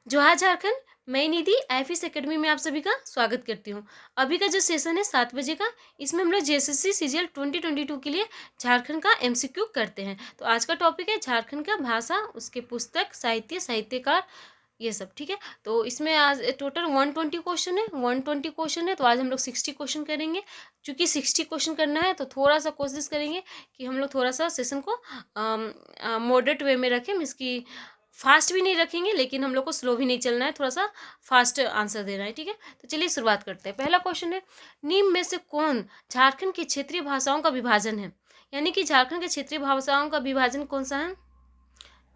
जोहार झारखंड, मैं निधि आईफिस एकेडमी में आप सभी का स्वागत करती हूँ। अभी का जो सेशन है 7 बजे का, इसमें हम लोग जेएसएससी सीजीएल 2022 के लिए झारखंड का एमसीक्यू करते हैं। तो आज का टॉपिक है झारखंड का भाषा, उसके पुस्तक, साहित्य, साहित्यकार, ये सब। ठीक है, तो इसमें आज टोटल 120 क्वेश्चन है। 120 क्वेश्चन है तो आज हम लोग 60 क्वेश्चन करेंगे। चूँकि 60 क्वेश्चन करना है तो थोड़ा सा कोशिश करेंगे कि हम लोग थोड़ा सा सेशन को मॉडरेट वे में रखें। मीन्स की फास्ट भी नहीं रखेंगे, लेकिन हम लोग को स्लो भी नहीं चलना है, थोड़ा सा फास्ट आंसर देना है। ठीक है, तो चलिए शुरुआत करते हैं। पहला क्वेश्चन है, निम्न में से कौन झारखंड की क्षेत्रीय भाषाओं का विभाजन है? यानी कि झारखंड के क्षेत्रीय भाषाओं का विभाजन कौन सा है?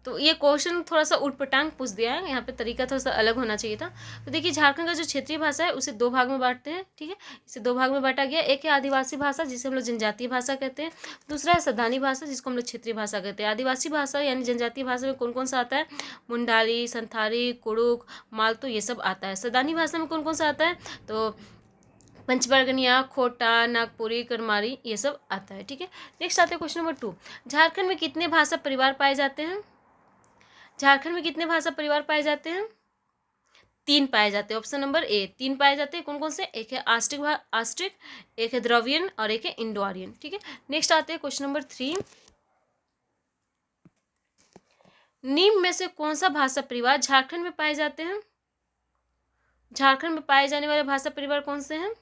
तो ये क्वेश्चन थोड़ा सा उटपटांग पूछ दिया है, यहाँ पे तरीका थोड़ा सा अलग होना चाहिए था। तो देखिए, झारखंड का जो क्षेत्रीय भाषा है उसे दो भाग में बांटते हैं। ठीक है, इसे दो भाग में बांटा गया। एक है आदिवासी भाषा, जिसे हम लोग जनजातीय भाषा कहते हैं। दूसरा है सदानी भाषा, जिसको हम लोग क्षेत्रीय भाषा कहते हैं। आदिवासी भाषा यानी जनजातीय भाषा में कौन कौन सा आता है? मुंडारी, संथाली, कुड़ुक, मालतो, ये सब आता है। सदानी भाषा में कौन कौन सा आता है? तो पंचबर्गनिया, खोटा, नागपुरी, करमारी, ये सब आता है। ठीक है, नेक्स्ट आते हैं क्वेश्चन नंबर 2। झारखंड में कितने भाषा परिवार पाए जाते हैं? झारखंड में कितने भाषा परिवार पाए जाते हैं? 3 पाए जाते हैं। ऑप्शन नंबर ए, 3 पाए जाते हैं। कौन कौन से? एक है आस्ट्रिक, एक है द्रवियन और एक है इंडो आर्यन। ठीक है, नेक्स्ट आते हैं क्वेश्चन नंबर 3। निम्न में से कौन सा भाषा परिवार झारखंड में पाए जाते हैं? झारखंड में पाए जाने वाले भाषा परिवार कौन से हैं?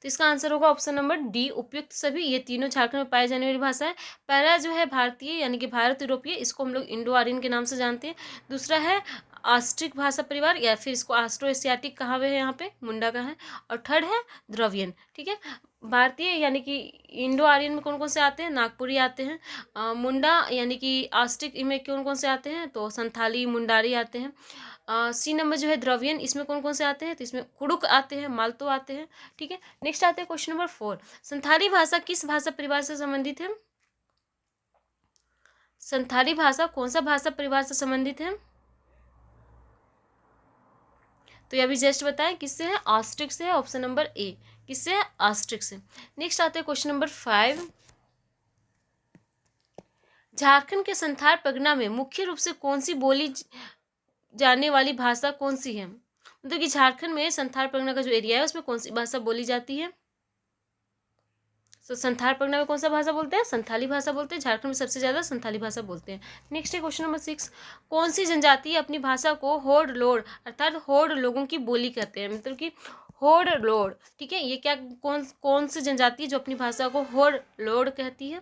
तो इसका आंसर होगा ऑप्शन नंबर डी, उपयुक्त सभी। ये तीनों झारखंड में पाए जाने वाली भाषा है। पहला जो है भारतीय यानी कि भारत यूरोपीय, इसको हम लोग इंडो आर्यन के नाम से जानते हैं। दूसरा है आस्ट्रिक भाषा परिवार, या फिर इसको आस्ट्रो एशियाटिक कहा हुआ है, यहाँ पे मुंडा का है। और थर्ड है द्रवियन। ठीक है, भारतीय यानी कि इंडो आर्यन में कौन कौन से आते हैं? नागपुरी आते हैं। मुंडा यानी कि आस्ट्रिक में कौन कौन से आते हैं? तो संथाली, मुंडारी आते हैं। सी नंबर जो है द्रवियन, इसमें कौन कौन से आते हैं? तो इसमें कुड़ुक आते हैं, मालतो आते हैं। ठीक है, नेक्स्ट आते हैं क्वेश्चन नंबर 4। संथाली भाषा किस भाषा परिवार से संबंधित है? संथाली भाषा कौन सा भाषा परिवार से संबंधित है? तो ये अभी जस्ट बताएं किससे है? आस्ट्रिक से है। ऑप्शन नंबर ए, किससे है? आस्ट्रिक से। नेक्स्ट आते हैं क्वेश्चन नंबर 5। झारखंड के संथाल परगना में मुख्य रूप से कौन सी बोली जाने वाली भाषा कौन सी है? मतलब कि झारखंड में संथाल परगना का जो एरिया है उसमें कौन सी भाषा बोली जाती है? तो संथाल परगना में कौन सा भाषा बोलते हैं? संथाली भाषा बोलते हैं। झारखंड में सबसे ज़्यादा संथाली भाषा बोलते हैं। नेक्स्ट है क्वेश्चन नंबर 6। कौन सी जनजाति अपनी भाषा को होड़ लोड़ अर्थात होड़ लोगों की बोली कहते हैं? मतलब कि होड़ लोड़। ठीक है, ये क्या कौन कौन सी जनजाति जो अपनी भाषा को होड़ लोड़ कहती है?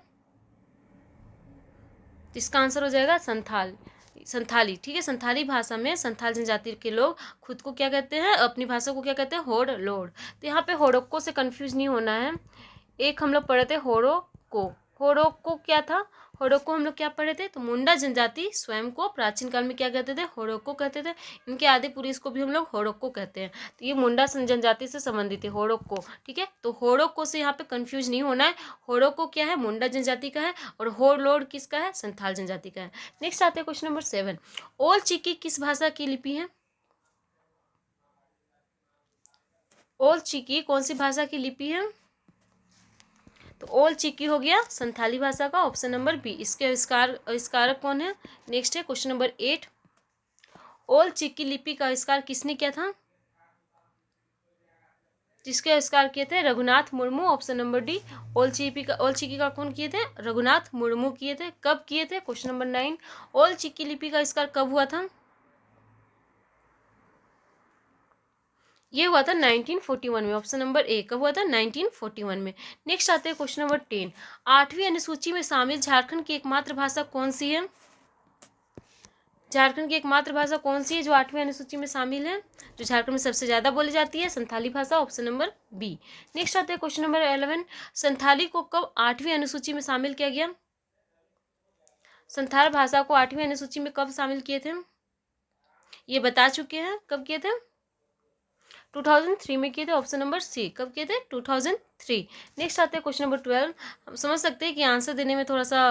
तो इसका आंसर हो जाएगा संथाली। ठीक है, संथाली भाषा में संथाल जनजाति के लोग खुद को क्या कहते हैं? अपनी भाषा को क्या कहते हैं? होड़ लोड़। तो यहाँ पे होड़ोक्को से कंफ्यूज नहीं होना है। एक हम लोग पढ़े थे होड़ोक्को। होड़ोक्को क्या था? होड़ोक्को हम लोग क्या पढ़े थे? तो मुंडा जनजाति स्वयं को प्राचीन काल में क्या कहते थे? होड़ोक्को कहते थे। इनके आदि पुरुष को भी हम लोग होड़ोक्को कहते हैं। तो ये मुंडा जनजाति से संबंधित है होड़ोक्को। ठीक है, तो होड़ोक्को से यहाँ पे कंफ्यूज नहीं होना है। होड़ोक्को क्या है? मुंडा जनजाति का है। और होड़ लोड़ किसका है? संथाल जनजाति का है। नेक्स्ट आते हैं क्वेश्चन नंबर 7। ओल चिकी किस भाषा की लिपि है? ओल चिकी कौन सी भाषा की लिपि है? तो ओल चिकी हो गया संथाली भाषा का। ऑप्शन नंबर बी, इसके आविष्कारक कौन है? नेक्स्ट है क्वेश्चन नंबर 8। ओल चिकी लिपि का आविष्कार किसने किया था? जिसके आविष्कार किए थे? Raghunath Murmu. Option number D, ओल चिकी का कौन किए थे? रघुनाथ मुर्मू किए थे। कब किए थे? Question number 9। ओल चिकी लिपि का आविष्कार कब हुआ था? ये हुआ था 1941 में। ऑप्शन नंबर ए, कब हुआ था? 1941 में। नेक्स्ट आते हैं क्वेश्चन नंबर 10। 8वीं अनुसूची में शामिल झारखंड की एकमात्र भाषा कौन सी है? झारखंड की एकमात्र भाषा कौन सी है जो 8वीं अनुसूची में शामिल है, जो झारखंड में सबसे ज़्यादा बोली जाती है? संथाली भाषा। Option number B. नेक्स्ट आते हैं क्वेश्चन नंबर 11। संथाली को कब 8वीं अनुसूची में शामिल किया गया? संथाल भाषा को 8वीं अनुसूची में कब शामिल किए थे? ये बता चुके हैं कब किए थे। 2003 में किए थे। ऑप्शन नंबर सी, कब किए थे? 2003। नेक्स्ट आते हैं क्वेश्चन नंबर 12। हम समझ सकते हैं कि आंसर देने में थोड़ा सा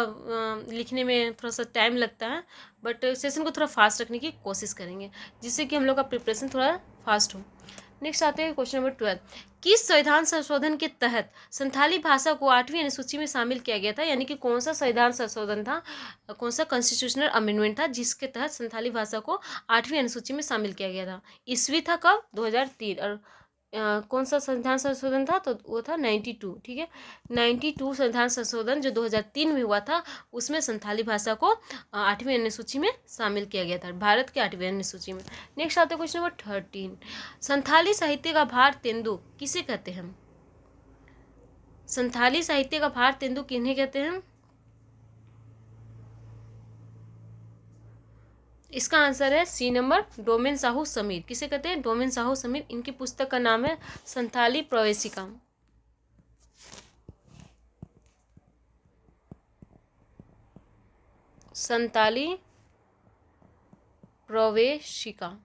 लिखने में थोड़ा सा टाइम लगता है, बट सेशन को थोड़ा फास्ट रखने की कोशिश करेंगे जिससे कि हम लोग का प्रिपरेशन थोड़ा फास्ट हो। नेक्स्ट आते हैं क्वेश्चन नंबर 12। किस संविधान संशोधन के तहत संथाली भाषा को 8वीं अनुसूची में शामिल किया गया था? यानी कि कौन सा संविधान संशोधन था, कौन सा कॉन्स्टिट्यूशनल अमेंडमेंट था जिसके तहत संथाली भाषा को 8वीं अनुसूची में शामिल किया गया था? ईस्वी था कब? 2003। और कौन सा संविधान संशोधन था? तो वो था 92। ठीक है, 92 संविधान संशोधन जो 2003 में हुआ था, उसमें संथाली भाषा को 8वीं अनुसूची में शामिल किया गया था, भारत के 8वीं अनुसूची में। नेक्स्ट आते हैं क्वेश्चन नंबर 13। संथाली साहित्य का भारतेंदु किसे कहते हैं? संथाली साहित्य का भारतेंदु किन्हें कहते हैं? इसका आंसर है सी नंबर, डोमेन साहू समीर। किसे कहते हैं? डोमेन साहू समीर। इनकी पुस्तक का नाम है संथाली प्रवेशिका। संथाली प्रवेशिका।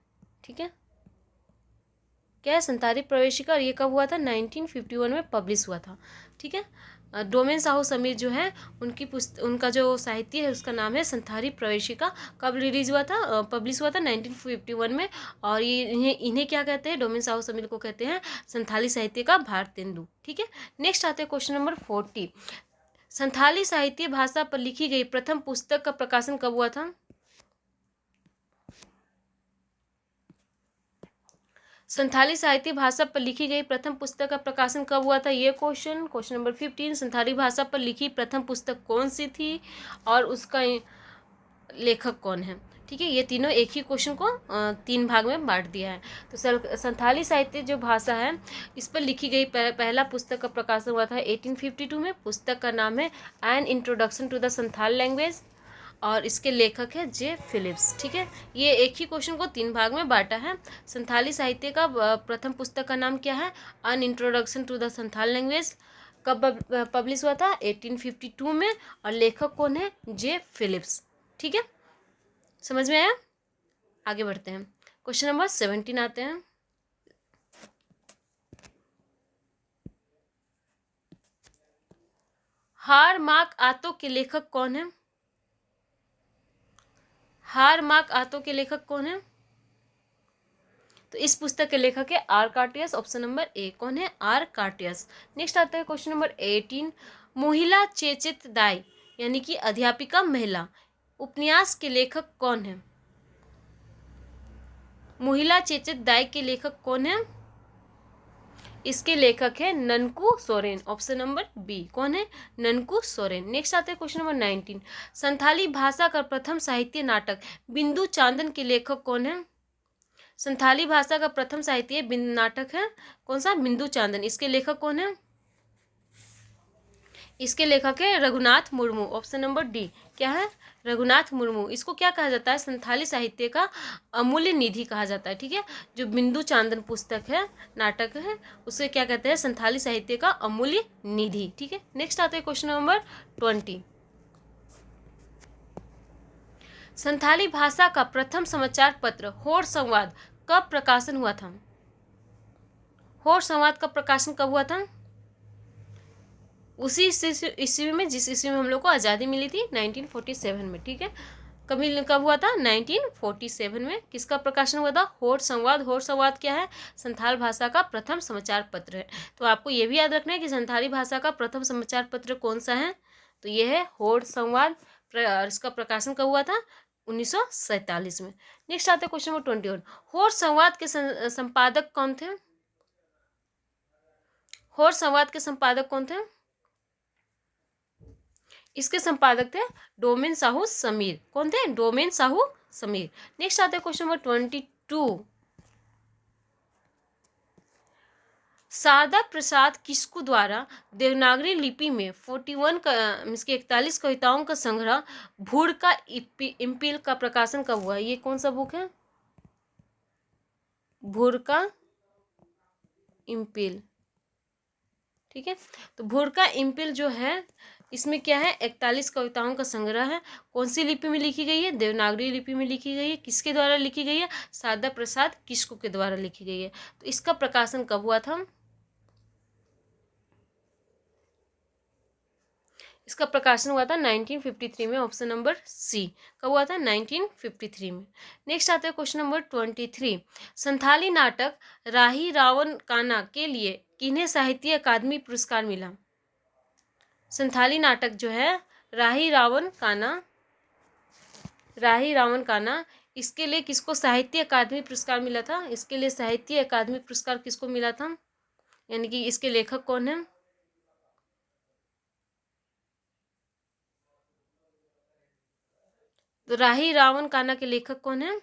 ठीक है, क्या है? संथाली प्रवेशिका। और ये कब हुआ था? 1951 में पब्लिश हुआ था। ठीक है, डोमेन साहू समीर जो है, उनका जो साहित्य है उसका नाम है संथाली प्रवेशिका। कब रिलीज हुआ था? पब्लिश हुआ था 1951 में। और ये इन्हें क्या कहते हैं? डोमेन साहू समीर को कहते हैं संथाली साहित्य का भारतेंदु। ठीक है, नेक्स्ट आते हैं क्वेश्चन नंबर 40। संथाली साहित्य भाषा पर लिखी गई प्रथम पुस्तक का प्रकाशन कब हुआ था? संथाली साहित्य भाषा पर लिखी गई प्रथम पुस्तक का प्रकाशन कब हुआ था? ये क्वेश्चन नंबर 15। संथाली भाषा पर लिखी प्रथम पुस्तक कौन सी थी और उसका लेखक कौन है? ठीक है, ये तीनों एक ही क्वेश्चन को 3 भाग में बांट दिया है। तो संथाली साहित्य जो भाषा है, इस पर लिखी गई पहला पुस्तक का प्रकाशन हुआ था 1852 में। पुस्तक का नाम है an introduction to the Santhal language और इसके लेखक है जे फिलिप्स। ठीक है, ये एक ही क्वेश्चन को 3 भाग में बांटा है। संथाली साहित्य का प्रथम पुस्तक का नाम क्या है? An introduction to the Santhal language. कब पब्लिश हुआ था? 1852 में। और लेखक कौन है? J Phillips. ठीक है, समझ में आया? आगे बढ़ते हैं, क्वेश्चन नंबर 17 आते हैं। हार मार्क आतो के लेखक कौन है? हार मार्क आतो के लेखक कौन है? तो इस पुस्तक के लेखक है आर कार्टियस। Option number A. कौन है? आर कार्टियस। नेक्स्ट आता है क्वेश्चन नंबर 18। मोहिला चेचित दाई यानी कि अध्यापिका महिला उपन्यास के लेखक कौन है? मोहिला चेचित दाई के लेखक कौन है? इसके लेखक है Nanku Soren. Option number B. कौन है? ननकू सोरेन। नेक्स्ट आते हैं क्वेश्चन नंबर 19। संथाली भाषा का प्रथम साहित्य नाटक बिंदु चांदन के लेखक कौन है? संथाली भाषा का प्रथम साहित्य नाटक है कौन सा? बिंदु चांदन। इसके लेखक कौन है? इसके लेखक है Raghunath Murmu. Option number D. क्या है? रघुनाथ मुर्मू। इसको क्या कहा जाता है? संथाली साहित्य का अमूल्य निधि कहा जाता है। ठीक है, जो बिंदु चांदन पुस्तक है, नाटक है, उसे क्या कहते हैं? संथाली साहित्य का अमूल्य निधि। ठीक है, नेक्स्ट आते हैं क्वेश्चन नंबर 20। संथाली भाषा का प्रथम समाचार पत्र होड़ संवाद कब प्रकाशन हुआ था? होड़ संवाद का प्रकाशन कब हुआ था? उसी ईस्वी में जिस ईस्वी में हम लोग को आज़ादी मिली थी, 1947 में। ठीक है, कब हुआ था? 1947 में। किसका प्रकाशन हुआ था? होड़ संवाद। होड़ संवाद क्या है? संथाल भाषा का प्रथम समाचार पत्र है। तो आपको ये भी याद रखना है कि संथाली भाषा का प्रथम समाचार पत्र कौन सा है? तो ये है होड़ संवाद। इसका प्रकाशन कब हुआ था? 1947 में। नेक्स्ट आते हैं क्वेश्चन नंबर 21। होड़ संवाद के संपादक कौन थे? होड़ संवाद के संपादक कौन थे? इसके संपादक थे डोमेन साहू समीर। कौन थे? डोमेन साहू समीर। नेक्स्ट आते हैं क्वेश्चन नंबर 22। शारदा प्रसाद किस्कू द्वारा देवनागरी लिपि में 41 कविताओं का संग्रह भूर का इम्पील का प्रकाशन कब हुआ? ये कौन सा बुक है? भूर का इम्पील। ठीक है, तो भूर का इम्पील जो है, इसमें क्या है? 41 कविताओं का संग्रह है। कौन सी लिपि में लिखी गई है? देवनागरी लिपि में लिखी गई है। किसके द्वारा लिखी गई है? शारदा प्रसाद किस्कू के द्वारा लिखी गई है। तो इसका प्रकाशन कब हुआ था? इसका प्रकाशन हुआ था 1953 में, ऑप्शन नंबर सी। कब हुआ था? 1953 में। नेक्स्ट आता है क्वेश्चन नंबर 23। संथाली नाटक राही रावण काना के लिए किन्हें साहित्य अकादमी पुरस्कार मिला? संथाली नाटक जो है राही रावण काना, इसके लिए किसको साहित्य अकादमी पुरस्कार मिला था? इसके लिए साहित्य अकादमी पुरस्कार किसको मिला था, यानी कि इसके लेखक कौन है? तो राही रावण काना के लेखक कौन है?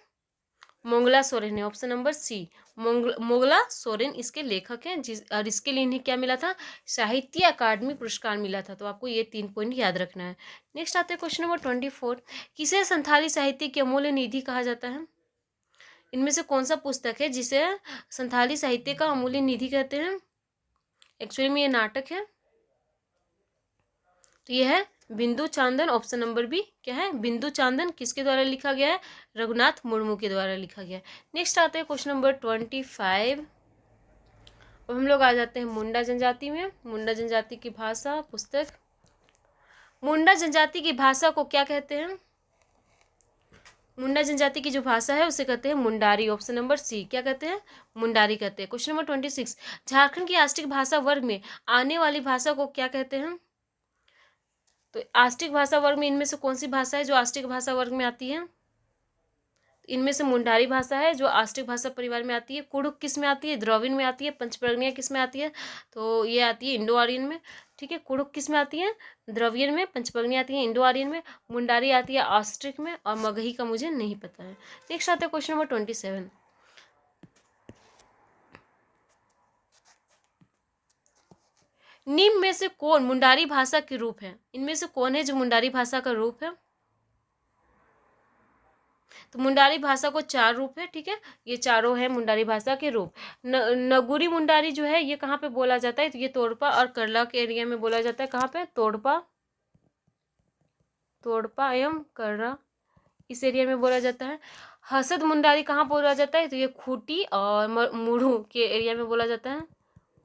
मोगला सोरेन है, option number C. Mogla Soren इसके लेखक हैं, और इसके लिए इन्हें क्या मिला था? साहित्य अकादमी पुरस्कार मिला था। तो आपको ये 3 पॉइंट याद रखना है। नेक्स्ट आते हैं क्वेश्चन नंबर 24। किसे संथाली साहित्य की अमूल्य निधि कहा जाता है? इनमें से कौन सा पुस्तक है जिसे संथाली साहित्य का अमूल्य निधि कहते हैं? एक्चुअली में ये नाटक है, तो ये है बिंदु चांदन, ऑप्शन नंबर बी। क्या है? बिंदु चांदन किसके द्वारा लिखा गया है? रघुनाथ मुर्मू के द्वारा लिखा गया है। नेक्स्ट आते हैं क्वेश्चन नंबर 25। अब हम लोग आ जाते हैं मुंडा जनजाति में। मुंडा जनजाति की भाषा पुस्तक। मुंडा जनजाति की भाषा को क्या कहते हैं? मुंडा जनजाति की जो भाषा है उसे कहते हैं मुंडारी, ऑप्शन नंबर सी। क्या कहते हैं? मुंडारी कहते हैं। Question number 26। झारखंड की आष्टिक भाषा वर्ग में आने वाली भाषा को क्या कहते हैं? तो आष्टिक भाषा वर्ग में इनमें से कौन सी भाषा है जो आष्टिक भाषा वर्ग में आती है? इनमें से मुंडारी भाषा है जो आष्टिक भाषा परिवार में आती है। कुड़ुक किस में आती है? द्रविड़ में आती है। पंचपर्गनिया किस में आती है? तो ये आती है इंडो आर्यन में। ठीक है, कुड़ुक किस में आती है? द्रविड़ में। पंचपर्गनिया आती है इंडो आर्यन में। मुंडारी आती है आस्ट्रिक में, और मगही का मुझे नहीं पता है। नेक्स्ट आता है क्वेश्चन नंबर 27। निम्न में से कौन मुंडारी भाषा के रूप है? इनमें से कौन है जो मुंडारी भाषा का रूप है? तो मुंडारी भाषा को 4 रूप है। ठीक है, ये चारों है मुंडारी भाषा के रूप। नगुरी मुंडारी जो है ये कहाँ पे बोला जाता है? तो ये तोड़पा और करला के एरिया में बोला जाता है। कहाँ पे? तोड़पा एवं कर्रा, इस एरिया में बोला जाता है। हसद मुंडारी कहाँ बोला जाता है? तो ये खूंटी और मुढ़ू के एरिया में बोला जाता है।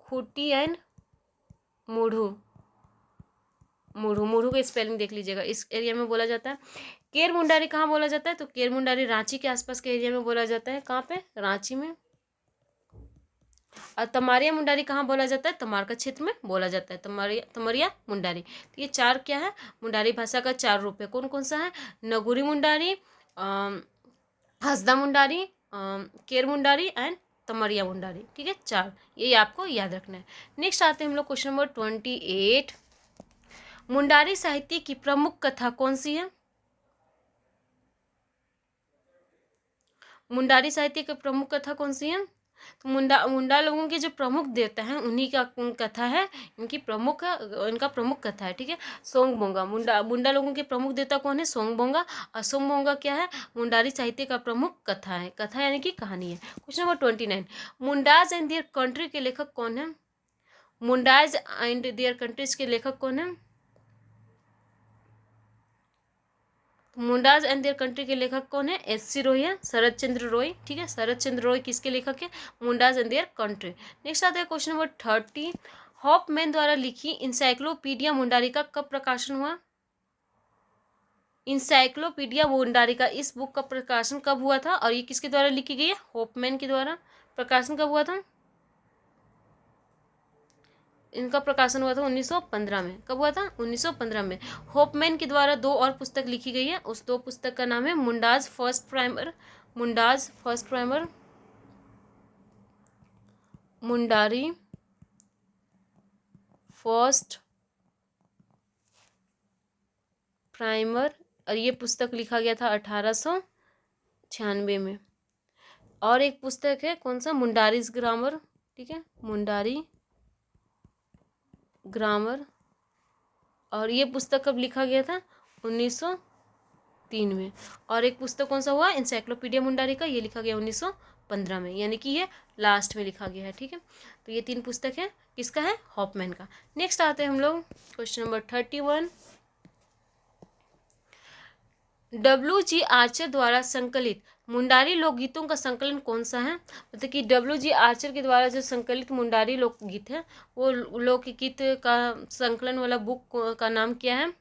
खूंटी एंड मुढ़ू, मुढ़ू का स्पेलिंग देख लीजिएगा, इस एरिया में बोला जाता है। केर मुंडारी कहाँ बोला जाता है? तो केर मुंडारी रांची के आसपास के एरिया में बोला जाता है। कहाँ पे? रांची में। और तमारिया मुंडारी कहाँ बोला जाता है? तमार का क्षेत्र में बोला जाता है, तमरिया मुंडारी। तो ये 4 क्या है? मुंडारी भाषा का 4 रूप है। कौन कौन सा है? नगुरी मुंडारी, हसदा मुंडारी, केर मुंडारी एंड तमरिया मुंडारी। ठीक है, 4, ये आपको याद रखना है। नेक्स्ट आते हैं हम लोग क्वेश्चन नंबर 28। मुंडारी साहित्य की प्रमुख कथा कौन सी है? मुंडारी साहित्य की प्रमुख कथा कौन सी है? तो मुंडा लोगों के जो प्रमुख देवता हैं उन्हीं का कथा है, इनका प्रमुख कथा है। ठीक है, सोंगबोंगा। मुंडा लोगों के प्रमुख देवता कौन है? सोंगबोंगा। और सोंगबोंगा क्या है? मुंडारी साहित्य का प्रमुख कथा है। कथा यानी कि कहानी है। Question number 29। Mundas and their country के लेखक कौन है? मुंडाज एंड देयर कंट्रीज के लेखक कौन है? मुंडाज एंड देयर कंट्री के लेखक कौन है? एस.सी. रॉय है, शरद चंद्र रॉय। ठीक है, शरद चंद्र रॉय किसके लेखक है? Mundas and their country. Next आता है क्वेश्चन नंबर 30। हॉफमैन द्वारा लिखी इंसाइक्लोपीडिया मुंडारी का कब प्रकाशन हुआ? इंसाइक्लोपीडिया मुंडारी का इस बुक का प्रकाशन कब हुआ था, और ये किसके द्वारा लिखी गई है? हॉफमैन के द्वारा। प्रकाशन कब हुआ था? इनका प्रकाशन हुआ था 1915 में। कब हुआ था? 1915 में। होपमैन के द्वारा 2 और पुस्तक लिखी गई है। उस 2 पुस्तक का नाम है Mundas first primer, Mundari first primer, और ये पुस्तक लिखा गया था 1896 में। और एक पुस्तक है कौन सा? मुंडारीज ग्रामर। ठीक है, मुंडारी ग्रामर, और ये पुस्तक कब लिखा गया था? 1903 में। और एक पुस्तक कौन सा हुआ? इंसाइक्लोपीडिया मुंडारी का, ये लिखा गया 1915 में, यानी कि ये लास्ट में लिखा गया है। ठीक है, तो ये 3 पुस्तक है, किसका है? हॉफमैन का। नेक्स्ट आते हैं हम लोग क्वेश्चन नंबर 31। डब्ल्यू.जी. आर्चर द्वारा संकलित मुंडारी लोकगीतों का संकलन कौन सा है? मतलब कि डब्ल्यू.जी. आर्चर के द्वारा जो संकलित मुंडारी लोकगीत है वो लोकगीत का संकलन वाला बुक का नाम क्या है?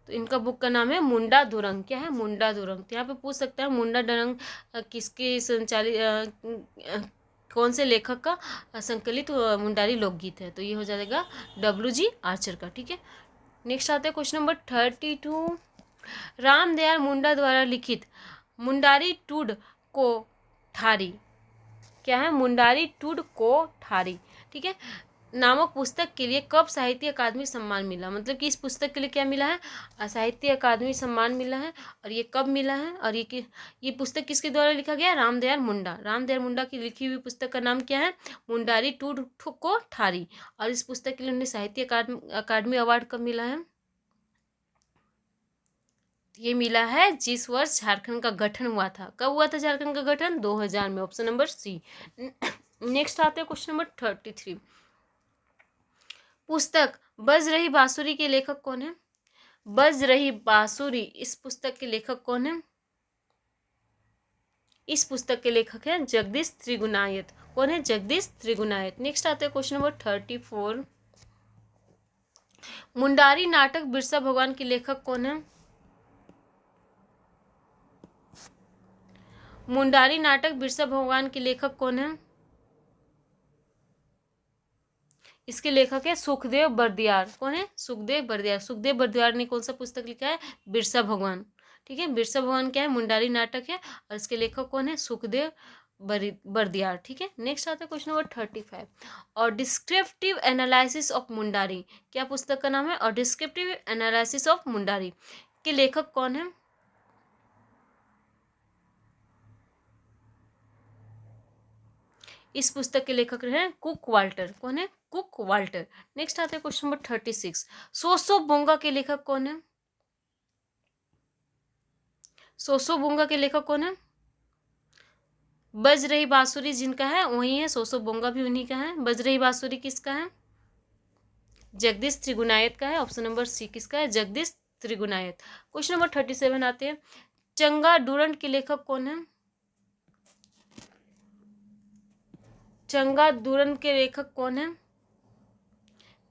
तो इनका बुक का नाम है मुंडा दुरंग। क्या है? मुंडा दुरंग। तो यहाँ पे पूछ सकता है मुंडा दुरंग किसके संचालित कौन से लेखक का संकलित मुंडारी लोकगीत है? तो ये हो जाएगा डब्ल्यू.जी. आर्चर का। ठीक है, नेक्स्ट आते हैं क्वेश्चन नंबर 32। रामदयाल मुंडा द्वारा लिखित मुंडारी टूड को ठारी। क्या है? मुंडारी टूड को ठारी, ठीक है, नामक पुस्तक के लिए कब साहित्य अकादमी सम्मान मिला? मतलब कि इस पुस्तक के लिए क्या मिला है? साहित्य अकादमी सम्मान मिला है। और ये कब मिला है? और ये पुस्तक किसके द्वारा लिखा गया? रामदयाल मुंडा। रामदयाल मुंडा की लिखी हुई पुस्तक का नाम क्या है? मुंडारी टूड को ठारी। और इस पुस्तक के लिए उन्हें साहित्य अकादमी अवार्ड कब मिला है? ये मिला है जिस वर्ष झारखंड का गठन हुआ था। कब हुआ था झारखंड का गठन? 2000 में। Option number C. नेक्स्ट आते हैं क्वेश्चन नंबर 33। पुस्तक बज रही बांसुरी के लेखक कौन है? बज रही बांसुरी, इस पुस्तक के लेखक कौन है? इस पुस्तक के लेखक हैं जगदीश त्रिगुणायत। कौन है? जगदीश त्रिगुणायत। नेक्स्ट आते हैं क्वेश्चन नंबर 34। मुंडारी नाटक बिरसा भगवान के लेखक कौन है? मुंडारी नाटक बिरसा भगवान के लेखक कौन है? इसके लेखक है सुखदेव बर्दियार। कौन है? सुखदेव बर्दियार। सुखदेव बर्दियार ने कौन सा पुस्तक लिखा है? बिरसा भगवान। ठीक है, बिरसा भगवान क्या है? मुंडारी नाटक है और इसके लेखक कौन है? सुखदेव बर्दियार। ठीक है, नेक्स्ट आता है क्वेश्चन नंबर 35। और डिस्क्रिप्टिव एनालिसिस ऑफ मुंडारी, क्या पुस्तक का नाम है? और डिस्क्रिप्टिव एनालिसिस ऑफ मुंडारी के लेखक कौन है? इस पुस्तक के लेखक हैं कुक वाल्टर। कौन है? Cook Walter. नेक्स्ट आता है क्वेश्चन नंबर 36। सोसो बोंगा के लेखक कौन है? सोसो बोंगा के लेखक कौन है? बज रही बांसुरी जिनका है वही है, सोसो बोंगा भी उन्हीं का है। बज रही बांसुरी किसका है? जगदीश त्रिगुणायत का है। ऑप्शन नंबर सी किसका है? जगदीश त्रिगुणायत। क्वेश्चन नंबर 37 आते हैं। चंगा डूरंड के लेखक कौन है? चंगा डूरंड के लेखक कौन है?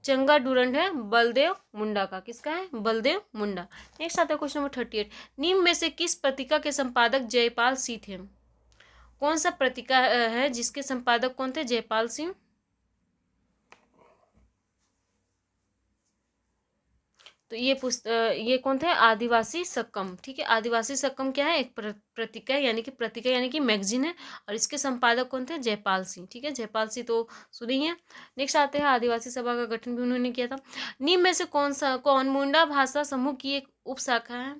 चंगा डूरंड है बलदेव मुंडा का। किसका है? बलदेव मुंडा। नेक्स्ट आता है क्वेश्चन नंबर 38। निम्न में से किस पत्रिका के संपादक जयपाल सिंह थे? कौन सा पत्रिका है जिसके संपादक कौन थे? जयपाल सिंह। तो ये कौन थे? आदिवासी सक्कम। ठीक है, आदिवासी सक्कम क्या है? एक पत्रिका यानी कि मैगजीन है और इसके संपादक कौन थे? जयपाल सिंह। ठीक है, जयपाल सिंह तो सुनी है। नेक्स्ट आते हैं आदिवासी सभा का गठन भी उन्होंने किया था। निम्न में से कौन मुंडा भाषा समूह की एक उपशाखा है?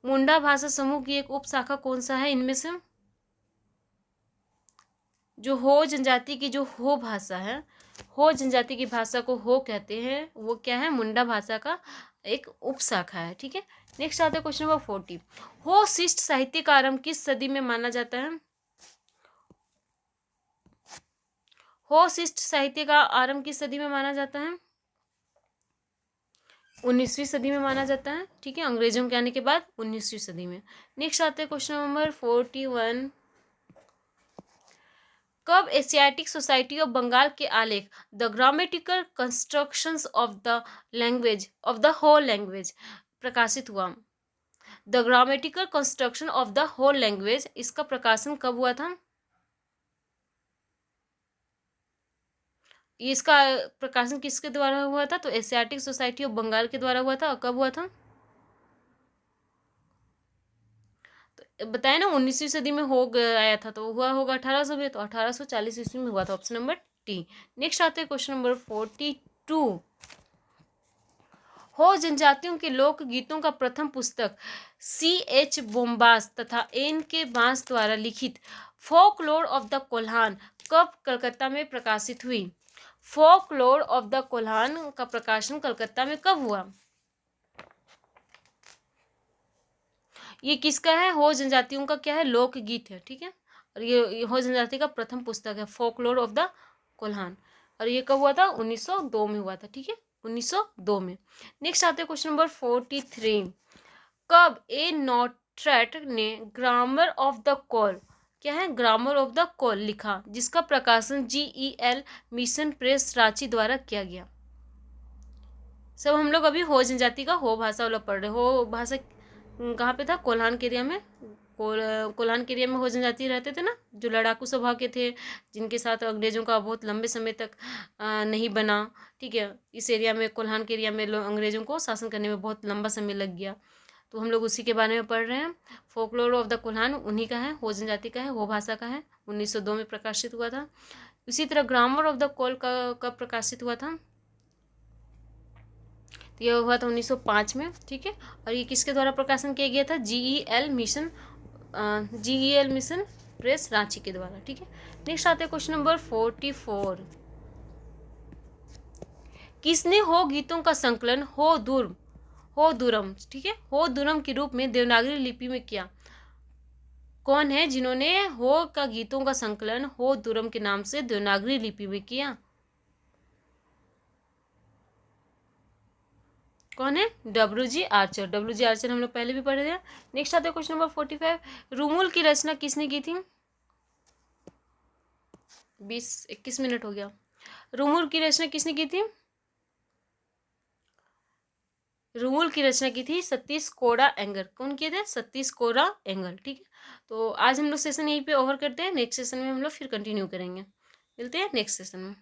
मुंडा भाषा समूह की एक उपशाखा कौन सा है इनमें से? जो हो जनजाति की जो हो भाषा है, हो जनजाति की भाषा को हो कहते हैं, वो क्या है? मुंडा भाषा का एक उपशाखा है। ठीक है, नेक्स्ट आता है क्वेश्चन नंबर 40। हो शिष्ट साहित्य का आरंभ किस सदी में माना जाता है? हो शिष्ट साहित्य का आरंभ किस सदी में माना जाता है? 19वीं सदी में माना जाता है। ठीक है, अंग्रेजों के आने के बाद 19वीं सदी में। नेक्स्ट आते हैं क्वेश्चन नंबर 41। कब एशियाटिक सोसाइटी ऑफ बंगाल के आलेख the grammatical constructions of the whole language प्रकाशित हुआ? The grammatical construction of the whole language, इसका प्रकाशन कब हुआ था? इसका प्रकाशन किसके द्वारा हुआ था? तो एशियाटिक सोसाइटी ऑफ बंगाल के द्वारा हुआ था। और कब हुआ था? तो बताया ना 19वीं सदी में हो गया आया था, तो हुआ होगा 1800 में, तो 1840 ईस्वी में हुआ था। Option number T. नेक्स्ट आते हैं क्वेश्चन नंबर 42। हो जनजातियों के लोक गीतों का प्रथम पुस्तक C.H. बोम्बास तथा N.K. बांस द्वारा लिखित फोकलोर ऑफ द कोल्हान कब कलकत्ता में प्रकाशित हुई? फोकलोर ऑफ द कोल्हान का प्रकाशन कलकत्ता में कब हुआ? ये किसका है? हो जनजातियों का क्या है? लोकगीत है। ठीक है, और ये हो जनजाति का प्रथम पुस्तक है फोकलोर ऑफ द कोल्हान। और ये कब हुआ था? 1902 में हुआ था। ठीक है, 1902 में। नेक्स्ट आते हैं क्वेश्चन नंबर 43। कब ए नॉट्रेट ने ग्रामर ऑफ द कॉल, क्या है, ग्रामर ऑफ द कॉल लिखा, जिसका प्रकाशन GEL मिशन प्रेस रांची द्वारा किया गया। सब हम लोग अभी हो जनजाति का हो भाषा वाला पढ़ रहे। हो भाषा कहाँ पे था, कोल्हान के एरिया में। कोल्हान के एरिया में हो जनजाति रहते थे ना, जो लड़ाकू स्वभाव के थे, जिनके साथ अंग्रेजों का बहुत लंबे समय तक नहीं बना। ठीक है, इस एरिया में, कोल्हान के एरिया में अंग्रेजों को शासन करने में बहुत लंबा समय लग गया। तो हम लोग उसी के बारे में पढ़ रहे हैं। फोकलोर ऑफ द कोल्हान उन्हीं का है, हो जनजाति का है, हो भाषा का है, 1902 में प्रकाशित हुआ था। इसी तरह ग्रामर ऑफ द कॉल का प्रकाशित हुआ था, तो यह हुआ था 1905 में। ठीक है, और ये किसके द्वारा प्रकाशन किया गया था, GEL मिशन प्रेस रांची के द्वारा। ठीक है, नेक्स्ट आते हैं क्वेश्चन नंबर 44। किसने हो गीतों का संकलन हो दुरम, ठीक है, हो दुरम के रूप में देवनागरी लिपि में किया? कौन है जिन्होंने हो का गीतों का संकलन हो दुरम के नाम से देवनागरी लिपि में किया? कौन है? WG Archer. WG आर्चर हम लोग पहले भी पढ़े थे। नेक्स्ट आते हैं क्वेश्चन नंबर 45। रूमुल की रचना किसने की थी? 21 मिनट हो गया। रूमुल की रचना किसने की थी? रूमुल की रचना की थी सतीश कोड़ा एंगर। कौन किए थे? सतीश कोड़ा एंगर। ठीक है, तो आज हम लोग सेशन यहीं पे ओवर करते हैं। नेक्स्ट सेशन में हम लोग फिर कंटिन्यू करेंगे। मिलते हैं नेक्स्ट सेशन में।